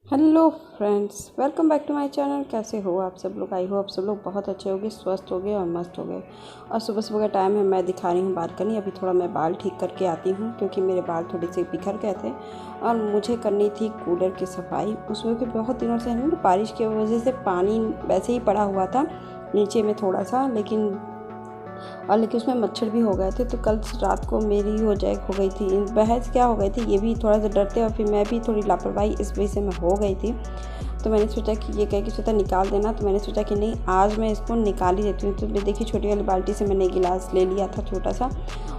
Hello friends, welcome back to my channel. कैसे हो आप सब लोग? आई हो आप सब लोग बहुत अच्छे होंगे, स्वस्थ होंगे और मस्त होंगे। और सुबह सुबह का टाइम है, मैं दिखा रही हूँ बालकनी। अभी थोड़ा मैं बाल ठीक करके आती हूँ क्योंकि मेरे बाल थोड़े से बिखर गए थे और मुझे करनी थी कूलर की सफाई। उसमें कि बहुत दिनों से है ना, बारिश की वजह से पानी वैसे ही पड़ा हुआ था नीचे में थोड़ा सा, लेकिन उसमें मच्छर भी हो गए थे। तो कल रात को मेरी हो गई थी बहस, क्या हो गई थी ये भी थोड़ा सा डरते, और फिर मैं भी थोड़ी लापरवाही इस वजह से मैं हो गई थी। तो मैंने सोचा कि ये कह के सोचा निकाल देना, तो मैंने सोचा कि नहीं, आज मैं इसको निकाल ही देती हूँ। तो देखिए, छोटी वाली बाल्टी से मैंने गिलास ले लिया था छोटा सा,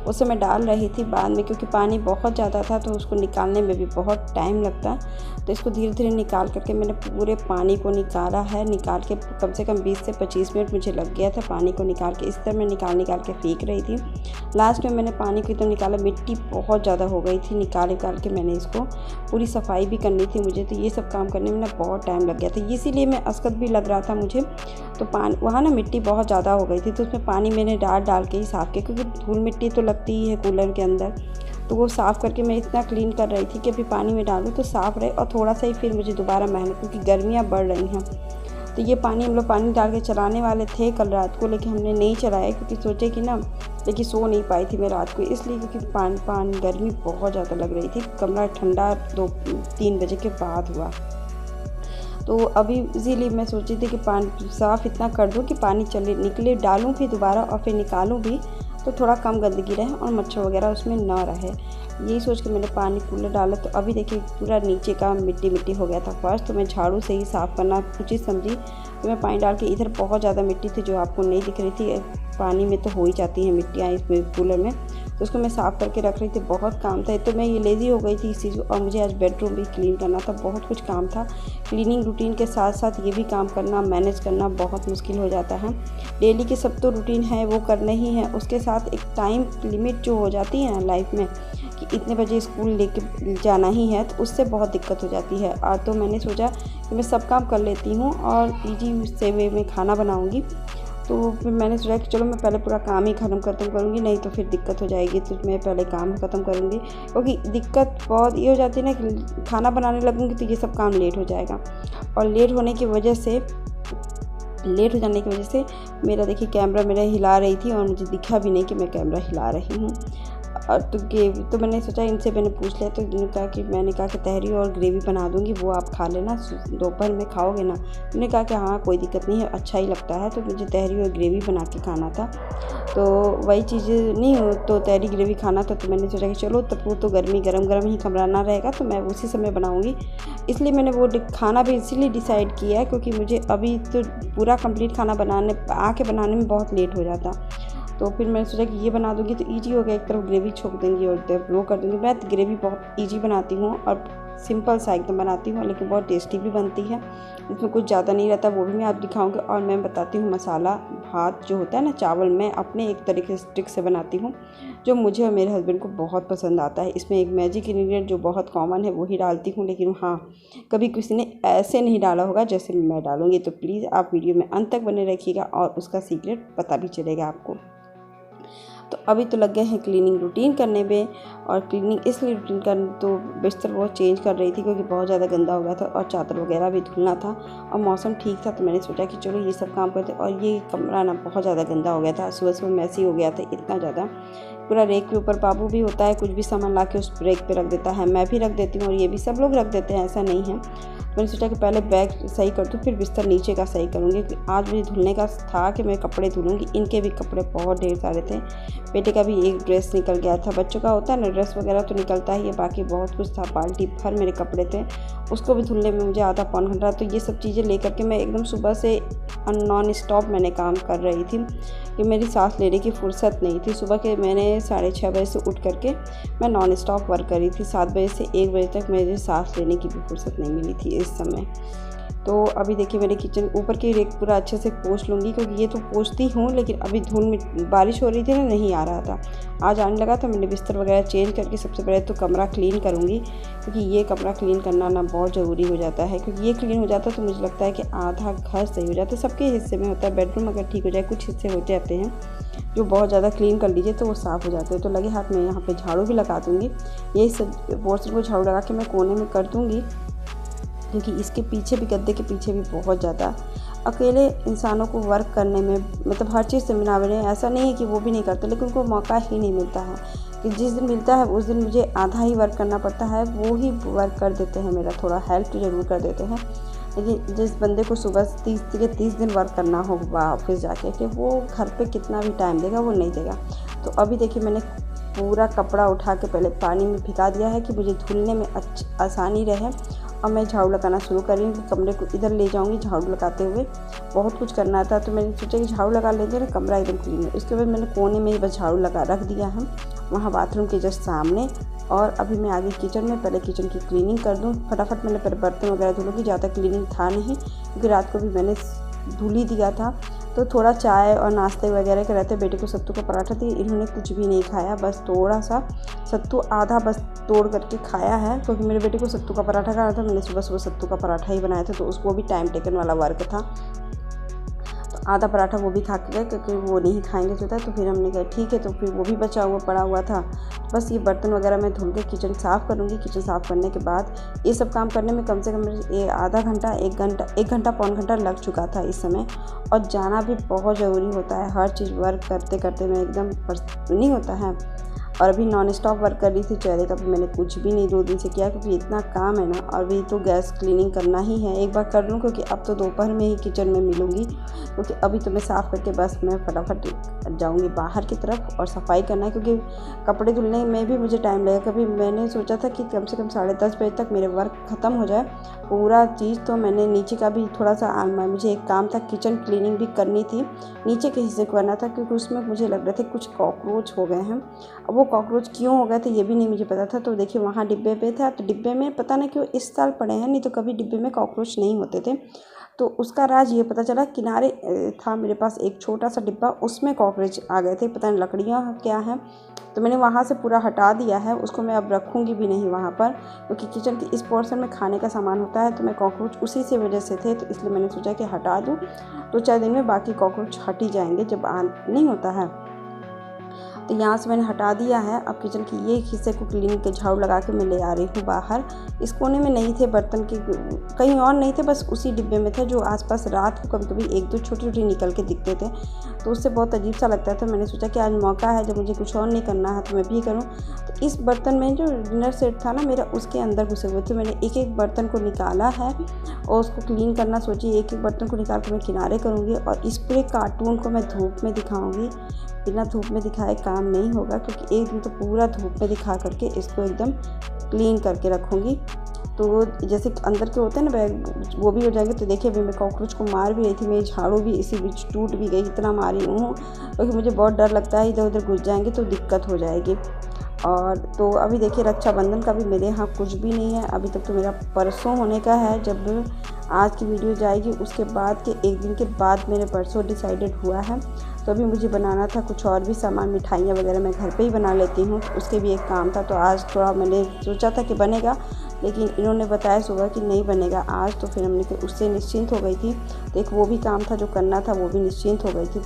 उससे मैं डाल रही थी बाद में, क्योंकि पानी बहुत ज़्यादा था तो उसको निकालने में भी बहुत टाइम लगता। तो इसको धीरे धीरे निकाल करके मैंने पूरे पानी को निकाला है। निकाल के कम से कम 20 से 25 मिनट मुझे लग गया था पानी को निकाल के। इस तरह मैं निकाल के फेंक रही थी। लास्ट में मैंने पानी को एकदम निकाला, मिट्टी बहुत ज़्यादा हो गई थी। निकाल के मैंने इसको पूरी सफाई भी करनी थी मुझे, तो ये सब काम करने में ना बहुत टाइम लग गया था। इसीलिए मैं असकत भी लग रहा था मुझे। तो पानी वहाँ ना मिट्टी बहुत ज़्यादा हो गई थी, तो उसमें पानी मैंने डाल के ही साफ़ किया, क्योंकि धूल मिट्टी तो लगती ही है कूलर के अंदर। तो वो साफ़ करके मैं इतना क्लीन कर रही थी कि अभी पानी में डालूँ तो साफ़ रहे, और थोड़ा सा ही फिर मुझे दोबारा मेहनत, क्योंकि गर्मियाँ बढ़ रही हैं। तो ये पानी हम लोग पानी डाल के चलाने वाले थे कल रात को, लेकिन हमने नहीं चलाया क्योंकि सोचे कि ना, लेकिन सो नहीं पाई थी मैं रात को, इसलिए क्योंकि पानी गर्मी बहुत ज़्यादा लग रही थी। कमरा ठंडा 2-3 बजे के बाद हुआ। तो अभी इसीलिए मैं सोची थी कि पानी साफ़ इतना कर दूँ कि पानी चले निकले, डालूँ फिर दोबारा और फिर निकालूँ भी, तो थोड़ा कम गंदगी रहे और मच्छर वगैरह उसमें ना रहे। यही सोच के मैंने पानी कूलर डाला। तो अभी देखिए, पूरा नीचे का मिट्टी हो गया था फर्स्ट, तो मैं झाड़ू से ही साफ़ करना उचित समझी। तो मैं पानी डाल के, इधर बहुत ज़्यादा मिट्टी थी जो आपको नहीं दिख रही थी, पानी में तो हो ही जाती हैं मिट्टियाँ इसमें कूलर में, तो उसको मैं साफ़ करके रख रही थी। बहुत काम था, तो मैं ये लेज़ी हो गई थी इस चीज़ को, और मुझे आज बेडरूम भी क्लीन करना था। बहुत कुछ काम था। क्लीनिंग रूटीन के साथ साथ ये भी काम करना, मैनेज करना बहुत मुश्किल हो जाता है। डेली के सब तो रूटीन है वो करने ही है, उसके साथ एक टाइम लिमिट जो हो जाती है लाइफ में कि इतने बजे स्कूल लेके जाना ही है, तो उससे बहुत दिक्कत हो जाती है। और तो मैंने सोचा कि मैं सब काम कर लेती हूँ और ईजी से वे में खाना बनाऊँगी। तो फिर मैंने सोचा कि चलो मैं पहले पूरा काम ही ख़त्म करूँगी, नहीं तो फिर दिक्कत हो जाएगी। तो मैं पहले काम ख़त्म करूँगी, क्योंकि दिक्कत बहुत ये हो जाती है ना कि खाना बनाने लगूँगी तो ये सब काम लेट हो जाएगा। और लेट होने की वजह से, लेट हो जाने की वजह से मेरा देखिए, कैमरा मेरा हिला रही थी और मुझे दिखा भी नहीं कि मैं कैमरा हिला रही हूँ। और तो मैंने सोचा, इनसे मैंने पूछ लिया, तो मैंने कहा कि तहरी और ग्रेवी बना दूँगी, वो आप खा लेना, दोपहर में खाओगे ना? उन्होंने कहा कि हाँ कोई दिक्कत नहीं है, अच्छा ही लगता है। तो मुझे तहरी और ग्रेवी बना के खाना था, तो वही चीज़ नहीं हो तो तहरी ग्रेवी खाना था। तो मैंने सोचा कि चलो, तब वो तो गर्मी गरम ही खमराना रहेगा, तो मैं उसी समय बनाऊँगी। इसलिए मैंने वो खाना भी इसीलिए डिसाइड किया है क्योंकि मुझे अभी तो पूरा कंप्लीट खाना बनाने में बहुत लेट हो जाता। तो फिर मैंने सोचा कि ये बना दूँगी तो ईजी हो गया, एक तरफ ग्रेवी छोक देंगी और इधर वो कर दूँगी। मैं ग्रेवी बहुत ईजी बनाती हूँ और सिंपल सा एकदम बनाती हूँ, लेकिन बहुत टेस्टी भी बनती है। इसमें कुछ ज़्यादा नहीं रहता, वो भी मैं आप दिखाऊँगी। और मैं बताती हूँ मसाला भात जो होता है ना, चावल, मैं अपने एक तरीके से ट्रिक से बनाती हूँ जो मुझे और मेरे हस्बैंड को बहुत पसंद आता है। इसमें एक मैजिक इंग्रेडिएंट जो बहुत कॉमन है वही डालती हूँ, लेकिन हाँ, कभी किसी ने ऐसे नहीं डाला होगा जैसे मैं डालूँगी। तो प्लीज़ आप वीडियो में अंत तक बने रखिएगा और उसका सीक्रेट पता भी चलेगा आपको। तो अभी तो लग गए हैं क्लीनिंग रूटीन करने में, और क्लीनिंग इसलिए रूटीन कर, तो बिस्तर बहुत चेंज कर रही थी क्योंकि बहुत ज़्यादा गंदा हो गया था और चादर वगैरह भी धुलना था और मौसम ठीक था। तो मैंने सोचा कि चलो ये सब काम करते। और ये कमरा ना बहुत ज़्यादा गंदा हो गया था, सुबह मैसी हो गया था इतना ज़्यादा। पूरा रेक के ऊपर बाबू भी होता है, कुछ भी सामान ला के उस रेक पे रख देता है, मैं भी रख देती हूँ और ये भी सब लोग रख देते हैं, ऐसा नहीं है। मैंने सोचा कि पहले बैग सही कर दूँ, फिर बिस्तर नीचे का सही करूँगी। आज मुझे धुलने का था कि मैं कपड़े धुलूँगी। इनके भी कपड़े बहुत ढेर सारे थे, बेटे का भी एक ड्रेस निकल गया था, बच्चों का होता है ना ड्रेस वगैरह तो निकलता ही है, बाकी बहुत कुछ था, बाल्टी भर मेरे कपड़े थे, उसको भी धुलने में मुझे आधा पौन घंटा। तो ये सब चीज़ें लेकर के मैं एकदम सुबह से नॉन स्टॉप मैंने काम कर रही थी कि मेरी सांस लेने की फुर्सत नहीं थी। सुबह के मैंने 6:30 बजे से उठ करके मैं नॉन स्टॉप वर्क करी थी। 7 बजे से 1 बजे तक मुझे सांस लेने की भी फुर्सत नहीं मिली थी इस समय। तो अभी देखिए, मेरे किचन ऊपर की रेक पूरा अच्छे से पोंछ लूँगी, क्योंकि ये तो पोंछती हूँ, लेकिन अभी धूल में बारिश हो रही थी ना, नहीं आ रहा था। आज आने लगा तो मैंने बिस्तर वगैरह चेंज करके सबसे पहले तो कमरा क्लीन करूँगी, क्योंकि ये कमरा क्लीन करना ना बहुत ज़रूरी हो जाता है। क्योंकि ये क्लीन हो जाता है तो मुझे लगता है कि आधा घर सही हो जाता है। सबके हिस्से में होता है, बेडरूम अगर ठीक हो जाए, कुछ हिस्से हो जाते हैं जो बहुत ज़्यादा क्लीन कर लीजिए तो वो साफ़ हो जाते हैं। तो लगे हाथ में यहाँ पे झाड़ू भी लगा दूँगी। यही सब पोर्शन को झाड़ू लगा के मैं कोने में कर दूँगी। क्योंकि इसके पीछे भी, गद्दे के पीछे भी बहुत ज़्यादा अकेले इंसानों को वर्क करने में, मतलब हर चीज़ से मिलावट। ऐसा नहीं है कि वो भी नहीं करते, लेकिन उनको मौका ही नहीं मिलता है कि जिस दिन मिलता है उस दिन मुझे आधा ही वर्क करना पड़ता है। वो ही वर्क कर देते हैं, मेरा थोड़ा हेल्प तो ज़रूर कर देते हैं। लेकिन जिस बंदे को सुबह 30 दिन वर्क करना हो ऑफिस जाके, कि वो घर पे कितना भी टाइम देगा वो नहीं देगा। तो अभी देखिए मैंने पूरा कपड़ा उठा के पहले पानी में भिगा दिया है कि मुझे धुलने में आसानी रहे। और मैं झाड़ू लगाना शुरू कर रही हूँ। कमरे को इधर ले जाऊँगी झाड़ू लगाते हुए। बहुत कुछ करना था तो मैंने सोचा कि झाड़ू लगा लेते ना, कमरा एकदम क्लीन है। इसके बाद मैंने कोने में बस झाड़ू लगा रख दिया है, वहाँ बाथरूम के जस्ट सामने। और अभी मैं आगे किचन में, पहले किचन की क्लीनिंग कर दूँ फटाफट। मैंने पहले बर्तन वगैरह धुलूँगी, ज़्यादा क्लीनिंग था नहीं क्योंकि रात को भी मैंने धुल ही दिया था। तो थोड़ा चाय और नाश्ते वगैरह के रहते। बेटे को सत्तू का पराठा थी, इन्होंने कुछ भी नहीं खाया, बस थोड़ा सा सत्तू आधा बस तोड़ करके खाया है, क्योंकि मेरे बेटे को सत्तू का पराठा खाना था। मैंने सुबह सुबह सत्तू का पराठा ही बनाया था, तो उसको भी टाइम टेकन वाला वर्क था। तो आधा पराठा वो भी खा के गए, क्योंकि वो नहीं खाएंगे सोचा। तो फिर हमने कहा ठीक है, तो फिर वो भी बचा हुआ पड़ा हुआ था। बस ये बर्तन वगैरह मैं धुल के किचन साफ़ करूँगी। किचन साफ़ करने के बाद ये सब काम करने में कम से कम ये आधा घंटा, एक घंटा पौन घंटा लग चुका था इस समय। और जाना भी बहुत ज़रूरी होता है, हर चीज़ वर्क करते करते मैं एकदम नहीं होता है। और अभी नॉन स्टॉप वर्क कर रही थी। चेहरे का भी मैंने कुछ भी नहीं 2 दिन से किया, क्योंकि इतना काम है ना। और अभी तो गैस क्लीनिंग करना ही है, एक बार कर लूँ, क्योंकि अब तो दोपहर में ही किचन में मिलूँगी। क्योंकि अभी तो मैं साफ़ करके बस मैं फटाफट जाऊँगी बाहर की तरफ और सफाई करना है, क्योंकि कपड़े धुलने में भी मुझे टाइम लगेगा। कभी मैंने सोचा था कि कम से कम 10:30 बजे तक मेरे वर्क ख़त्म हो जाए पूरा चीज़। तो मैंने नीचे का भी थोड़ा सा, मुझे एक काम था, किचन क्लीनिंग भी करनी थी, नीचे के हिस्से को करना था, क्योंकि उसमें मुझे लग रहा था कुछ कॉकरोच हो गए हैं। अब वो कॉकरोच क्यों हो गए थे ये भी नहीं मुझे पता था। तो देखिए वहाँ डिब्बे पे था, तो डिब्बे में पता नहीं क्यों इस साल पड़े हैं, नहीं तो कभी डिब्बे में कॉकरोच नहीं होते थे। तो उसका राज ये पता चला, किनारे था मेरे पास एक छोटा सा डिब्बा, उसमें कॉकरोच आ गए थे, पता नहीं लकड़ियाँ क्या हैं। तो मैंने वहाँ से पूरा हटा दिया है, उसको मैं अब रखूँगी भी नहीं वहाँ पर, क्योंकि किचन के इस पोर्शन में खाने का सामान होता है। तो मैं कॉकरोच उसी से वजह से थे, तो इसलिए मैंने सोचा कि हटा दूँ। 2-4 दिन में बाकी कॉकरोच हट ही जाएंगे, जब नहीं होता है। तो यहाँ से मैंने हटा दिया है। अब किचन के ये हिस्से को क्लीन के झाड़ू लगा के मैं ले आ रही हूँ बाहर। इस कोने में नहीं थे बर्तन के, कहीं और नहीं थे, बस उसी डिब्बे में थे, जो आसपास रात को कभी कभी 1-2 छोटी छोटी निकल के दिखते थे। तो उससे बहुत अजीब सा लगता था। मैंने सोचा कि आज मौका है, जब मुझे कुछ और नहीं करना है तो मैं भी करूँ। तो इस बर्तन में जो डिनर सेट था ना मेरा, उसके अंदर घुसे हुए थे। मैंने एक एक बर्तन को निकाला है और उसको क्लीन करना सोची। एक एक बर्तन को निकाल कर मैं किनारे करूँगी, और इस पूरे कार्टून को मैं धूप में दिखाऊँगी। बिना धूप में दिखाए काम नहीं होगा, क्योंकि एक दिन तो पूरा धूप में दिखा करके इसको एकदम क्लीन करके रखूँगी। तो जैसे अंदर के होते हैं ना बैग, वो भी हो जाएंगे। तो देखिए अभी मैं कॉकरोच को मार भी रही थी, मेरी झाड़ू भी इसी बीच टूट भी गई, इतना मारी हूँ, क्योंकि मुझे बहुत डर लगता है इधर उधर घुस जाएंगे तो दिक्कत हो जाएगी। और तो अभी देखिए रक्षाबंधन का भी मेरे यहाँ कुछ भी नहीं है अभी तक। तो मेरा परसों होने का है, जब आज की वीडियो जाएगी उसके बाद के एक दिन के बाद मेरे परसों डिसाइडेड हुआ है। तो अभी मुझे बनाना था कुछ और भी सामान, मिठाइयाँ वगैरह मैं घर पे ही बना लेती हूँ, उसके भी एक काम था। तो आज थोड़ा मैंने सोचा था कि बनेगा, लेकिन इन्होंने बताया सुबह कि नहीं बनेगा आज। तो फिर हमने उससे निश्चिंत हो गई थी। तो एक वो भी काम था जो करना था, वो भी निश्चिंत हो गई थी।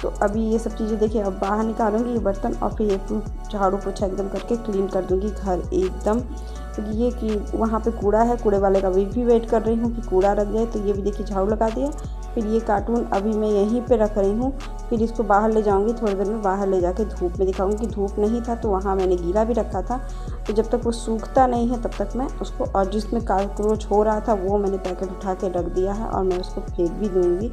तो अभी ये सब चीज़ें देखिए अब बाहर निकालूंगी ये बर्तन, और फिर एक झाड़ू पोछा एकदम करके क्लीन कर दूंगी घर एकदम। क्योंकि ये कि वहाँ पे कूड़ा है, कूड़े वाले का भी वेट कर रही हूँ कि कूड़ा रख जाए। तो ये भी देखिए झाड़ू लगा दिया। फिर ये कार्टून अभी मैं यहीं पे रख रही हूँ, फिर इसको बाहर ले जाऊँगी, थोड़ी देर में बाहर ले जाके धूप में दिखाऊँगी। धूप नहीं था तो वहाँ मैंने गीला भी रखा था, तो जब तक वो सूखता नहीं है तब तक मैं उसको, और जिसमें कॉकरोच हो रहा था वो मैंने पैकेट उठा के रख दिया है, और मैं उसको फेंक भी दूँगी।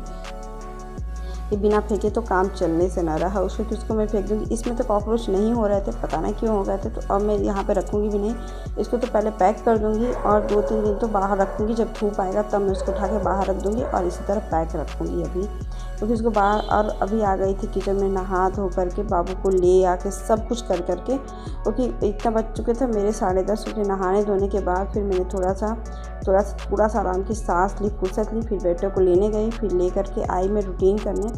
ये बिना फेंके तो काम चलने से ना रहा, उसको किसको मैं फेंक दूँगी। इसमें तो कॉकरोच नहीं हो रहे थे, पता नहीं क्यों हो गए थे। तो अब मैं यहाँ पे रखूँगी भी नहीं, इसको तो पहले पैक कर दूँगी, और 2-3 दिन तो बाहर रखूँगी। जब धूप आएगा तब मैं उसको उठा के बाहर रख दूँगी, और इसी तरह पैक रखूँगी अभी, क्योंकि उसको बाहर। और अभी आ गई थी किचन में नहा धो करके, बाबू को ले आके सब कुछ कर करके, क्योंकि इतना बज चुके थे मेरे 10:30 बजे। नहाने धोने के बाद फिर मैंने थोड़ा सा थोड़ा सा आराम की सांस ली, फुर्सत ली। फिर बेटे को लेने गई, फिर ले करके आई मैं रूटीन करने।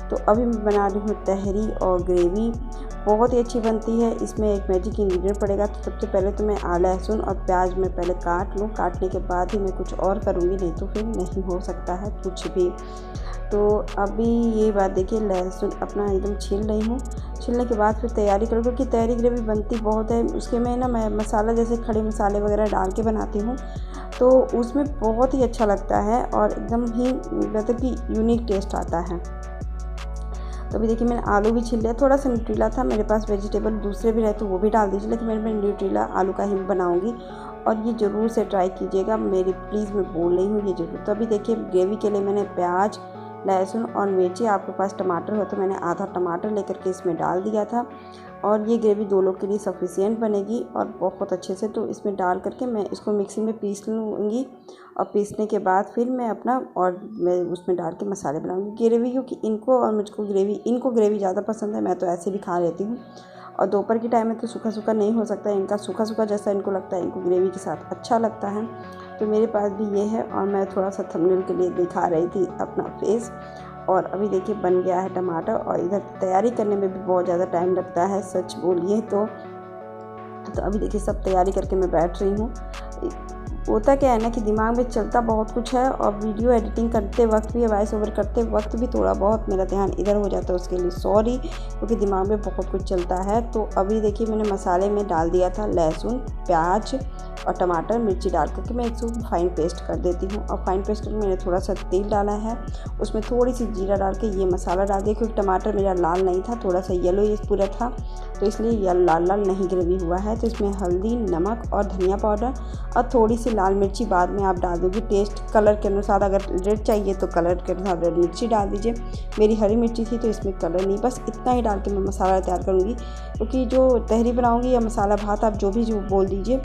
तो अभी मैं बना रही हूँ तहरी और ग्रेवी, बहुत ही अच्छी बनती है। इसमें एक मैजिक इंग्रेडिएंट पड़ेगा। तो सबसे पहले तो मैं लहसुन और प्याज में पहले काट लूँ, काटने के बाद ही मैं कुछ और करूँगी, नहीं तो फिर नहीं हो सकता है कुछ भी। तो अभी ये बात देखिए, लहसुन अपना एकदम छील रही हूँ। छिलने के बाद फिर तैयारी करो, क्योंकि तैयारी ग्रेवी बनती बहुत है। उसके में ना मैं मसाला जैसे खड़े मसाले वगैरह डाल के बनाती हूँ, तो उसमें बहुत ही अच्छा लगता है और एकदम ही मतलब कि यूनिक टेस्ट आता है। तो अभी देखिए मैंने आलू भी छील लिया। थोड़ा सा न्यूट्रीला था मेरे पास, वेजिटेबल दूसरे भी रहे तो वो भी डाल दीजिए, लेकिन मैं न्यूट्रीला आलू का ही बनाऊंगी और ये ज़रूर से ट्राई कीजिएगा मेरी, प्लीज़ मैं बोल रही हूँ ये ज़रूर। तो अभी देखिए ग्रेवी के लिए मैंने प्याज, लहसुन और मिर्ची, आपके पास टमाटर हो तो मैंने आधा टमाटर लेकर के इसमें डाल दिया था। और ये ग्रेवी 2 लोग के लिए सफिशिएंट बनेगी और बहुत अच्छे से। तो इसमें डाल करके मैं इसको मिक्सी में पीस लूँगी और पीसने के बाद फिर मैं मैं उसमें डाल के मसाले बनाऊँगी ग्रेवी, क्योंकि इनको और मुझको ग्रेवी ज़्यादा पसंद है। मैं तो ऐसे भी खा लेती हूँ और दोपहर के टाइम में तो सूखा सूखा नहीं हो सकता, इनका सूखा सूखा जैसा इनको लगता है, इनको ग्रेवी के साथ अच्छा लगता है। तो मेरे पास भी ये है और मैं थोड़ा सा थंबनेल के लिए दिखा रही थी अपना फेस। और अभी देखिए बन गया है टमाटर। और इधर तैयारी करने में भी बहुत ज़्यादा टाइम लगता है, सच बोलिए तो अभी देखिए सब तैयारी करके मैं बैठ रही हूँ। होता क्या है ना कि दिमाग में चलता बहुत कुछ है और वीडियो एडिटिंग करते वक्त भी, वॉइस ओवर करते वक्त भी थोड़ा बहुत मेरा ध्यान इधर हो जाता है, उसके लिए सॉरी, क्योंकि दिमाग में बहुत कुछ चलता है। तो अभी देखिए मैंने मसाले में डाल दिया था लहसुन, प्याज और टमाटर, मिर्ची डाल करके मैं इसको फाइन पेस्ट कर देती हूँ। और फाइन पेस्ट करके मैंने थोड़ा सा तेल डाला है, उसमें थोड़ी सी जीरा डाल के ये मसाला डाल दिया, क्योंकि टमाटर मेरा लाल नहीं था, थोड़ा सा येलो ये पूरा था, तो इसलिए यह लाल लाल नहीं ग्रेवी हुआ है। तो इसमें हल्दी, नमक और धनिया पाउडर और थोड़ी सी लाल मिर्ची बाद में आप डाल दोगे टेस्ट कलर के अनुसार। अगर रेड चाहिए तो कलर के अनुसार रेड मिर्ची डाल दीजिए। मेरी हरी मिर्ची थी तो इसमें कलर नहीं, बस इतना ही डाल के मैं मसाला तैयार करूँगी। क्योंकि जो तहरी बनाऊँगी या मसाला भात, आप जो बोल दीजिए,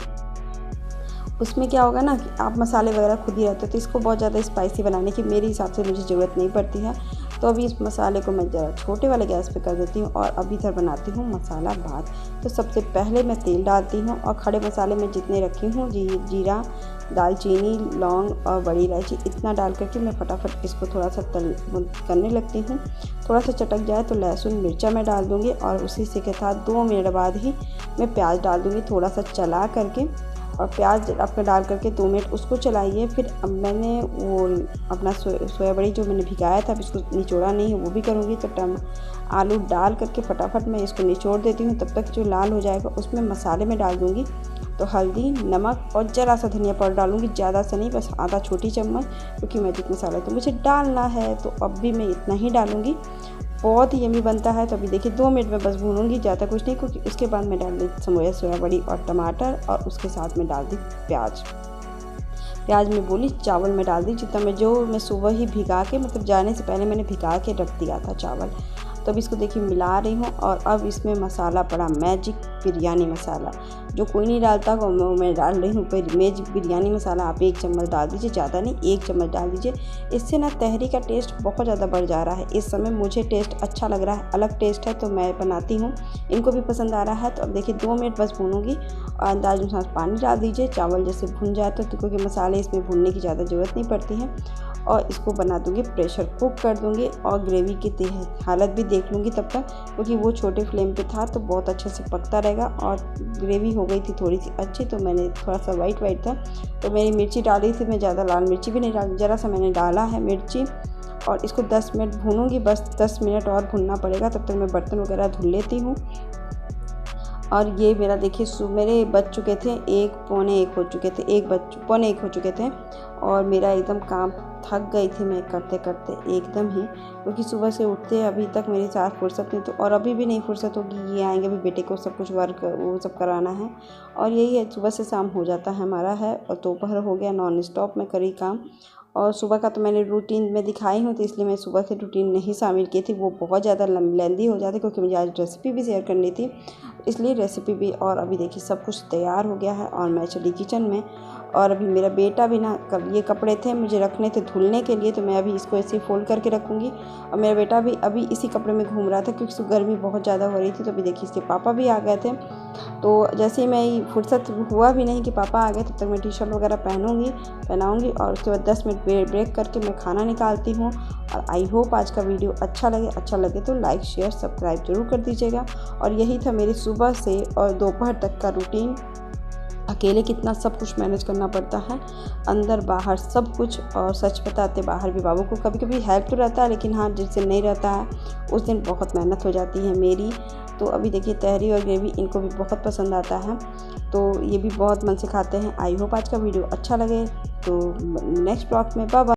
उसमें क्या होगा ना कि आप मसाले वगैरह खुद ही रहते हो, तो इसको बहुत ज़्यादा स्पाइसी बनाने की मेरे हिसाब से मुझे ज़रूरत नहीं पड़ती है। तो अभी इस मसाले को मैं ज़रा छोटे वाले गैस पे कर देती हूँ और अभी इधर बनाती हूँ मसाला भात। तो सबसे पहले मैं तेल डालती हूँ और खड़े मसाले में जितने रखी हूँ, जीरा, दालचीनी, लौंग और बड़ी इलायची, इतना डाल करके मैं फटाफट इसको थोड़ा सा करने लगती हूँ। थोड़ा सा चटक जाए तो लहसुन मिर्चा मैं डाल दूँगी और उसी से के साथ 2 मिनट बाद ही मैं प्याज डाल दूँगी, थोड़ा सा चला करके। और प्याज आपका डाल करके 2 मिनट उसको चलाइए। फिर अब मैंने वो अपना सोया बड़ी जो मैंने भिगाया था, अब इसको निचोड़ा नहीं है, वो भी करूँगी। तो आलू डाल करके फटाफट मैं इसको निचोड़ देती हूँ। तब तक जो लाल हो जाएगा उसमें मसाले में डाल दूँगी। तो हल्दी, नमक और ज़रा सा धनिया पाउडर डालूँगी, ज़्यादा सा नहीं, बस आधा छोटी चम्मच, क्योंकि मैजिक मसाला तो मुझे डालना है, तो अब भी मैं इतना ही डालूँगी। बहुत ही यम्मी बनता है। तो अभी देखिए 2 मिनट में बस भूनूंगी, ज़्यादा कुछ नहीं, क्योंकि उसके बाद मैं डाल दी सोया बड़ी और टमाटर और उसके साथ में डाल दी प्याज में बोली चावल में डाल दी, जितना मैं सुबह ही भिगा के, मतलब जाने से पहले मैंने भिगा के रख दिया था चावल। तो अब इसको देखिए मिला रही हूँ। और अब इसमें मसाला पड़ा मैजिक बिरयानी मसाला, जो कोई नहीं डालता, वो मैं डाल रही हूँ। मैजिक बिरयानी मसाला आप 1 चम्मच डाल दीजिए, ज़्यादा नहीं, 1 चम्मच डाल दीजिए। इससे ना तहरी का टेस्ट बहुत ज़्यादा बढ़ जा रहा है। इस समय मुझे टेस्ट अच्छा लग रहा है, अलग टेस्ट है, तो मैं बनाती हूँ, इनको भी पसंद आ रहा है। तो अब देखिए 2 मिनट बस भूनूंगी और अंदाज अनुसार पानी डाल दीजिए। चावल जैसे भुन जाए तो क्योंकि मसाले इसमें भूनने की ज़्यादा ज़रूरत नहीं पड़ती है। और इसको बना दूँगी, प्रेशर कुक कर दूँगी और ग्रेवी की हालत भी देख लूँगी तब तक, क्योंकि वो छोटे फ्लेम पे था तो बहुत अच्छे से पकता रहेगा। और ग्रेवी हो गई थी थोड़ी सी अच्छी, तो मैंने थोड़ा सा वाइट था तो मेरी मिर्ची डाली थी, मैं ज़्यादा लाल मिर्ची भी नहीं डाली, ज़रा सा मैंने डाला है मिर्ची। और इसको 10 मिनट भूनूँगी, बस 10 मिनट और भूनना पड़ेगा। तब तक मैं बर्तन वगैरह धुल लेती हूँ। और ये मेरा देखिए मेरे बज चुके थे 1 पौने 1 हो चुके थे, 1 पौने 1 हो चुके थे। और मेरा एकदम काम थक गई थी मैं करते करते एकदम ही, क्योंकि सुबह से उठते अभी तक मेरे साथ फुर्सत नहीं, तो और अभी भी नहीं फुर्सत होगी, ये आएंगे, अभी बेटे को सब कुछ वर्क वो सब कराना है। और यही है, सुबह से शाम हो जाता है हमारा है। और दोपहर हो गया, नॉन स्टॉप में करी काम। और सुबह का तो मैंने रूटीन में दिखाई हूँ, तो इसलिए मैं सुबह की रूटीन नहीं शामिल की थी, वो बहुत ज़्यादा लेंदी हो जाती, क्योंकि मुझे आज रेसिपी भी शेयर करनी थी, इसलिए रेसिपी भी। और अभी देखिए सब कुछ तैयार हो गया है और मैं चली किचन में। और अभी मेरा बेटा भी ना, ये कपड़े थे मुझे रखने थे धुलने के लिए, तो मैं अभी इसको ऐसे फोल्ड करके रखूँगी। और मेरा बेटा भी अभी इसी कपड़े में घूम रहा था, क्योंकि गर्मी बहुत ज़्यादा हो रही थी। तो अभी देखिए इसके पापा भी आ गए थे, तो जैसे ही मैं फुर्सत हुआ भी नहीं कि पापा आ गए, तब तक मैं टी शर्ट वगैरह पहनाऊँगी और उसके बाद 10 मिनट ब्रेक करके मैं खाना निकालती हूँ। और आई होप आज का वीडियो अच्छा लगे तो लाइक, शेयर, सब्सक्राइब जरूर कर दीजिएगा। और यही था मेरी सुबह से और दोपहर तक का रूटीन। अकेले कितना सब कुछ मैनेज करना पड़ता है, अंदर बाहर सब कुछ। और सच बताते बाहर भी बाबू को कभी कभी हेल्प तो रहता है, लेकिन हाँ जिस दिन नहीं रहता है उस दिन बहुत मेहनत हो जाती है मेरी। तो अभी देखिए तहरी और ग्रेवी इनको भी बहुत पसंद आता है, तो ये भी बहुत मन से खाते हैं। आई होप आज का वीडियो अच्छा लगे, तो नेक्स्ट ब्लॉग में बाय बाय।